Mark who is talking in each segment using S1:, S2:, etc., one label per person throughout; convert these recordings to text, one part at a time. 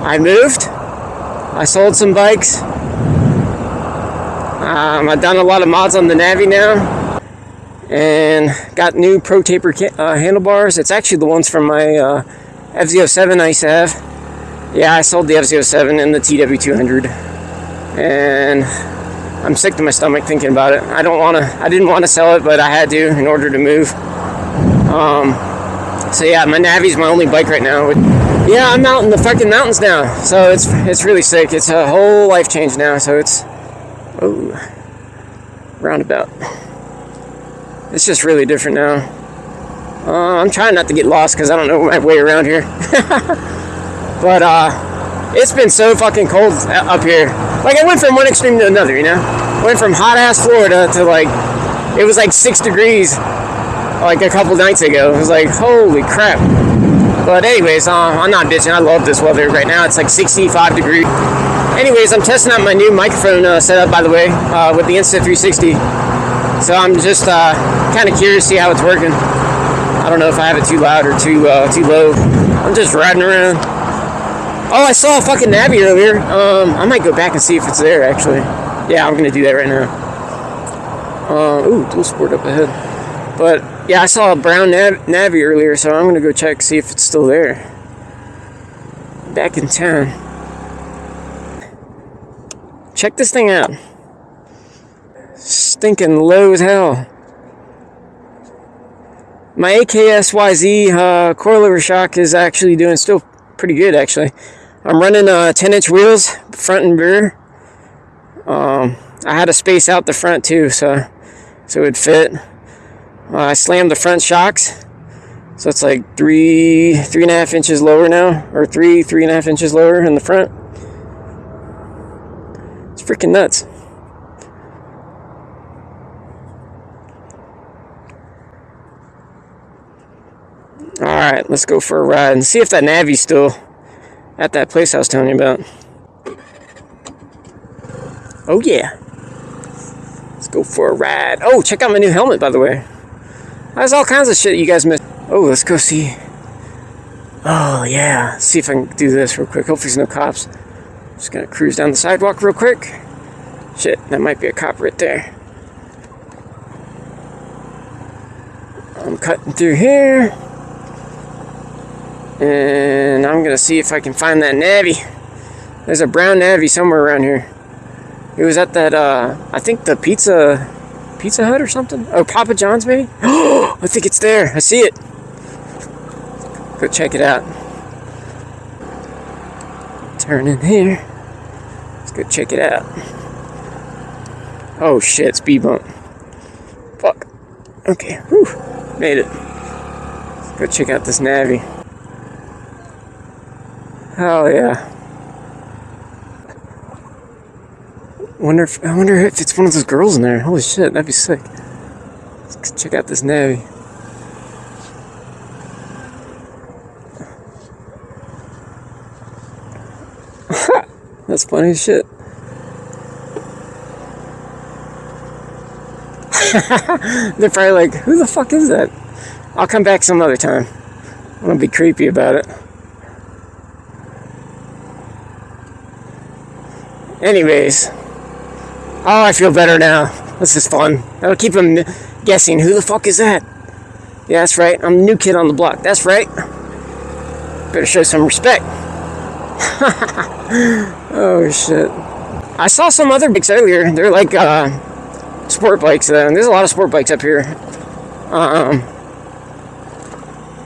S1: I moved. I sold some bikes. I've done a lot of mods on the Navi now. And got new Pro Taper handlebars. It's actually the ones from my FZ07 I used to have. Yeah, I sold the FZ07 and the TW200. And I'm sick to my stomach thinking about it. I didn't want to sell it, but I had to in order to move. So yeah, my Navi's my only bike right now. Yeah, I'm out in the fucking mountains now, so it's really sick. It's a whole life change now. So it's roundabout. It's just really different now. I'm trying not to get lost because I don't know my way around here. But it's been so fucking cold up here. Like, I went from one extreme to another, you know? Went from hot ass Florida to like, it was like 6 degrees like a couple nights ago. It was like, holy crap. But anyways, I'm not bitching. I love this weather right now. It's like 65 degrees. Anyways, I'm testing out my new microphone setup, by the way, with the Insta360. So I'm just kind of curious to see how it's working. I don't know if I have it too loud or too low. I'm just riding around. Oh, I saw a fucking Navi earlier. I might go back and see if it's there, actually. Yeah, I'm going to do that right now. Ooh, dual sport up ahead. But, yeah, I saw a brown Navi earlier, so I'm going to go check, see if it's still there. Back in town. Check this thing out. Stinking low as hell. My AKSYZ coilover shock is actually doing still pretty good, actually. I'm running 10-inch wheels, front and rear. I had to space out the front too, so it would fit. I slammed the front shocks, so it's like 3.5 inches lower now, or 3.5 inches lower in the front. It's freaking nuts. Alright, let's go for a ride and see if that Navi's still at that place I was telling you about. Oh yeah. Let's go for a ride. Oh, check out my new helmet, by the way. There's all kinds of shit you guys missed. Oh, let's go see. Oh yeah. Let's see if I can do this real quick. Hopefully there's no cops. Just gonna cruise down the sidewalk real quick. Shit, that might be a cop right there. I'm cutting through here. And I'm gonna see if I can find that Navi. There's a brown Navi somewhere around here. It was at that, I think the Pizza Hut or something? Oh, Papa John's maybe? Oh, I think it's there. I see it. Go check it out. Turn in here. Let's go check it out. Oh shit, speed bump. Fuck. Okay, whew. Made it. Let's go check out this Navi. Oh yeah. I wonder if it's one of those girls in there. Holy shit, that'd be sick. Let's check out this Navi. That's funny as shit. They're probably like, who the fuck is that? I'll come back some other time. I'm gonna be creepy about it. Anyways. Oh, I feel better now. This is fun. That'll keep them guessing, who the fuck is that? Yeah, that's right. I'm the new kid on the block. That's right. Better show some respect. Oh, shit. I saw some other bikes earlier. They're like sport bikes. There's a lot of sport bikes up here.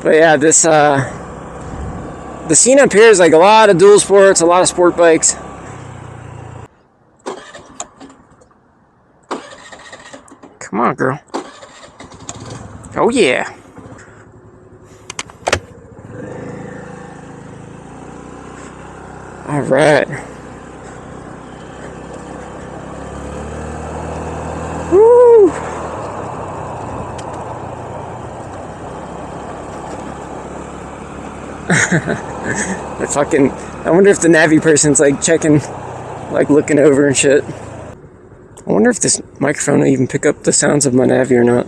S1: But yeah, the scene up here is like a lot of dual sports, a lot of sport bikes. Come on, girl. Oh, yeah. All right. Woo! I wonder if the Navi person's like checking, like looking over and shit. I wonder if this microphone will even pick up the sounds of my Navi or not.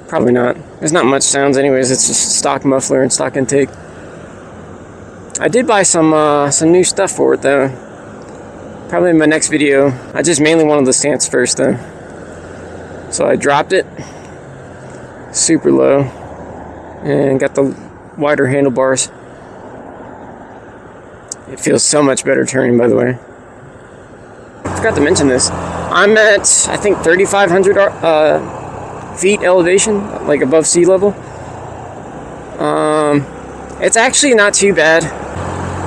S1: Probably not. There's not much sounds anyways. It's just stock muffler and stock intake. I did buy some new stuff for it though. Probably in my next video. I just mainly wanted the stance first though. So I dropped it super low and got the wider handlebars. It feels so much better turning, by the way. I forgot to mention this. I'm at, I think, 3,500 feet elevation, like above sea level. It's actually not too bad.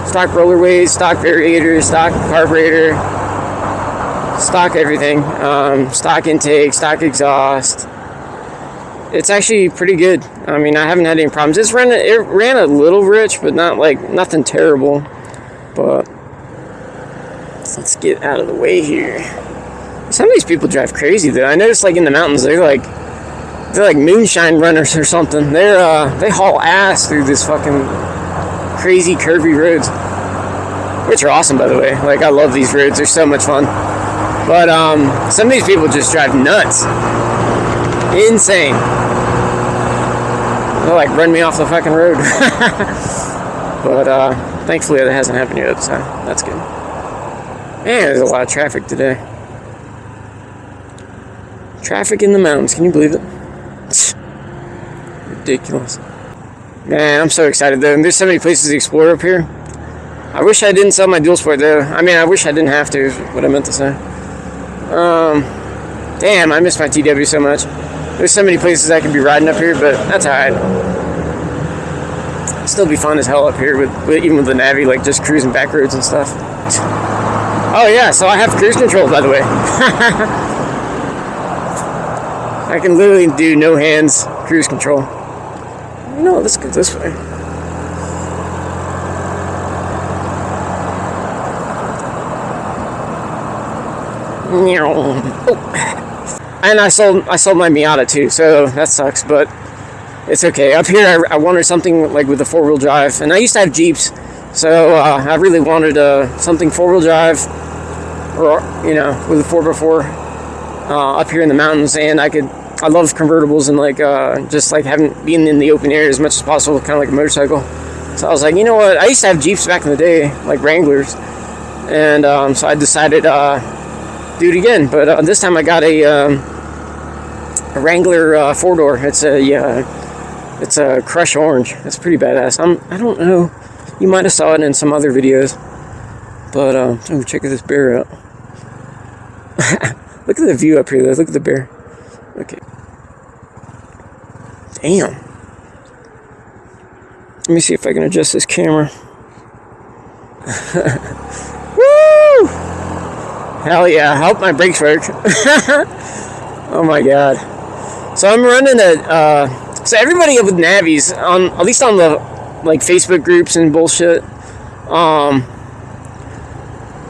S1: Stock roller weight, stock variator, stock carburetor, stock everything, stock intake, stock exhaust. It's actually pretty good. I mean, I haven't had any problems. It ran a little rich, but not like nothing terrible. But let's get out of the way here. Some of these people drive crazy though. I noticed like in the mountains they're like moonshine runners or something. They haul ass through this fucking crazy curvy roads, which are awesome, by the way. Like, I love these roads. They're so much fun. But some of these people just drive nuts. Insane. They'll like run me off the fucking road. But thankfully that hasn't happened yet, so that's good. Man, there's a lot of traffic today. Traffic in the mountains, can you believe it? Ridiculous. Man, I'm so excited though. There's so many places to explore up here. I wish I didn't sell my dual sport though. I mean, I wish I didn't have to, is what I meant to say. Damn, I miss my TW so much. There's so many places I could be riding up here, but that's alright. Still be fun as hell up here with even with the Navi, like just cruising back roads and stuff. Oh yeah, so I have cruise control, by the way. I can literally do no hands cruise control. No, let's go this way. Oh. And I sold my Miata too, so that sucks, but it's okay. Up here, I wanted something like with a 4-wheel drive, and I used to have Jeeps, so I really wanted something 4-wheel drive, or with a 4x4 up here in the mountains, and I love convertibles and like just like being in the open air as much as possible, kind of like a motorcycle. So I was like, you know what? I used to have Jeeps back in the day, like Wranglers, and so I decided do it again. But this time I got a Wrangler 4-door. It's a Crush Orange. It's pretty badass. I don't know. You might have saw it in some other videos, but oh, check this bear out. Look at the view up here, though. Look at the bear. Okay. Damn. Let me see if I can adjust this camera. Woo! Hell yeah. I hope my brakes work. Oh my god. So I'm running so everybody with Navis, at least on the like Facebook groups and bullshit,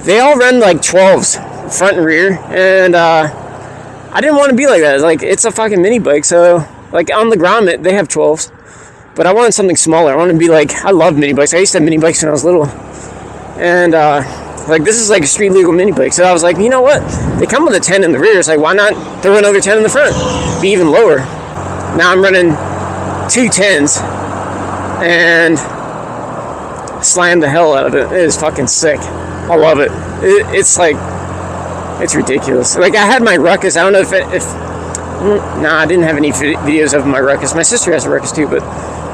S1: they all run like 12s, front and rear, and I didn't want to be like that. Like, it's a fucking mini bike, so like on the ground they have 12s, but I wanted something smaller. I wanted to be like, I love mini bikes. I used to have mini bikes when I was little, and like this is like a street legal mini bike. So I was like, you know what? They come with a 10 in the rear. It's like, why not throw another 10 in the front? Be even lower. Now I'm running 2 10s and slam the hell out of it. It is fucking sick. I love it. It's like, it's ridiculous. Like, I had my Ruckus. I don't know if I didn't have any videos of my Ruckus. My sister has a Ruckus too, but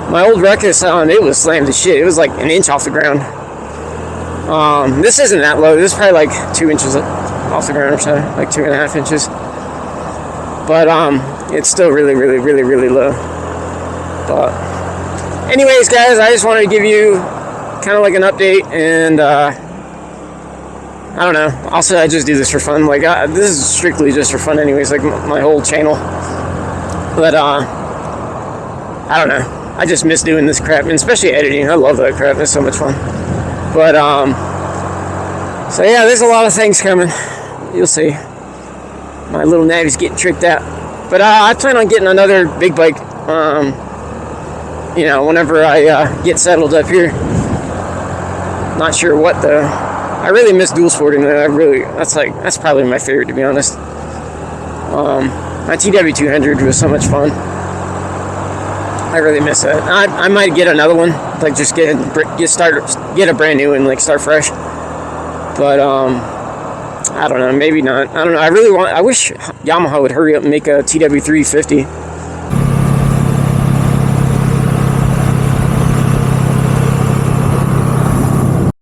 S1: my old Ruckus, it was slammed to shit. It was like an inch off the ground. This isn't that low. This is probably like 2 inches off the ground or so, like 2.5 inches. But it's still really, really, really, really low. But anyways, guys, I just wanted to give you kind of like an update, and I don't know. Also, I just do this for fun. Like, this is strictly just for fun, anyways. Like my whole channel. But I don't know. I just miss doing this crap, and especially editing. I love that crap. It's so much fun. But so yeah, there's a lot of things coming. You'll see. My little Navi's getting tricked out. But I plan on getting another big bike. Whenever I get settled up here. Not sure what though. I really miss dual sporting though. That's probably my favorite, to be honest. My TW200 was so much fun. I really miss that. I might get another one, like just get a brand new one, like start fresh. But I don't know, maybe not. I don't know. I wish Yamaha would hurry up and make a TW350.